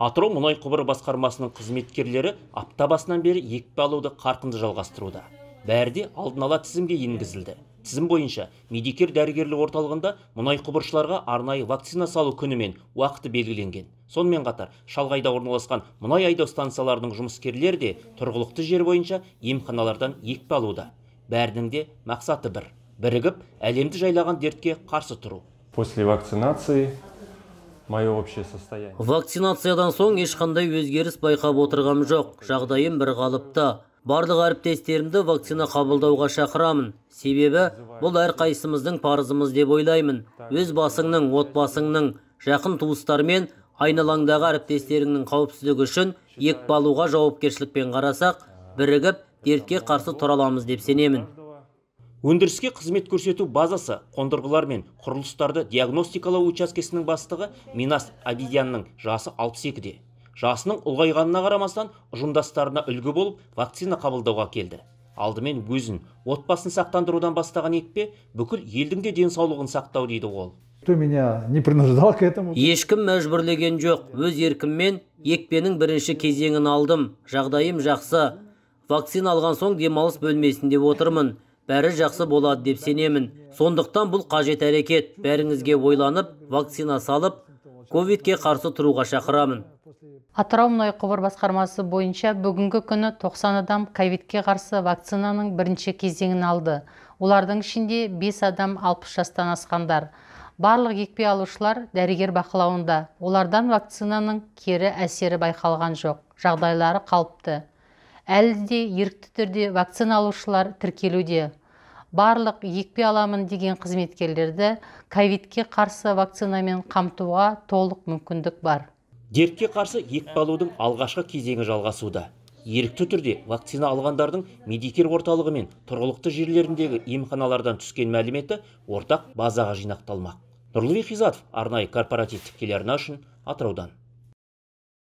Атырау мұнай құбыры басқармасының қызметкерлері апта басынан бері екпе алуды қарқынды жалғастыруда. Бәрі де алдын ала тізімге енгізілді. Тізім бойынша медикер дәрігерлік орталығында мұнай құбыршыларға арнайы вакцина салу күні мен уақыты белгіленген. Сонымен қатар шалғайда орналасқан мұнай айдау станцияларының жұмыскерлері де тұрғылықты жер бойынша емханалардан екпе алуда. Бәрінің де мақсаты бір: бірігіп, әлемді жайлаған дертке қарсы тұру. После вакцинации мое общее состояние. Вакцинациядан соң ешқандай өзгеріс байқап отырғам жоқ. Жағдайым бір қалыпта. Барлық әріптестерімді вакцина қабылдауға шақырамын. Себебі бұл әрқайсымыздың парызымыз деп ойлаймын. Өз басыңның, отбасыңның, жақын туыстармен, айналаңдағы әріптестеріңнің қауіпсіздігі үшін екпе алуға жауапкершілікпен қарасақ, бірігіп, дертке қарсы тұра аламыз деп сенемін. Өндіріске қызмет көрсету базасы қондырғылар мен құрылыстарды диагностикалау учаскесінің бастығы Минас Абидянның жасы 62-де. Жасының ұлғайғанына қарамастан ұжымдастарына үлгі болып вакцина қабылдауға келді. Алдымен өзін, отбасын сақтандырудан бастаған екпе бүкіл елдің де денсаулығын сақтау дейді ол. Ешкім мәжбүрлеген жоқ. Өз еркіммен екпенің бірінші кезеңін алдым. Жағдайым жақсы. Вакцина алған соң демалыс бөлмесінде отырмын. Бәрі жақсы болады деп сенемін. Сондықтан бұл қажет әрекет. Бәріңізге ойланып, вакцина салып, ковидке қарсы тұруға шақырамын. Атырау мұнай құбыр басқармасы бойынша бүгінгі күні 90 адам ковидке қарсы вакцинаның бірінші кезеңін алды. Олардың ішінде 5 адам 60 жастан асқандар. Барлық екпе алушылар дәрігер бақылауында. Олардан вакцинаның кері әсері байқалған жоқ. Жағдайлары қалыпты. Әлі де ерікті түрде вакцина алушылар тіркелуде. Барлық екпе аламын деген қызметкерлерді ковидке қарсы вакцинамен қамтуға толық мүмкіндік бар. Дертке қарсы екпе алудың алғашқы кезеңі жалғасуда. Ерікті түрде вакцина алғандардың медикер орталығы мен тұрғылықты жерлеріндегі емханалардан түскен мәліметі ортақ базаға жинақталмақ. Нұрлыбек Хизатов, арнайы корпоративтік телеарна үшін Атыраудан.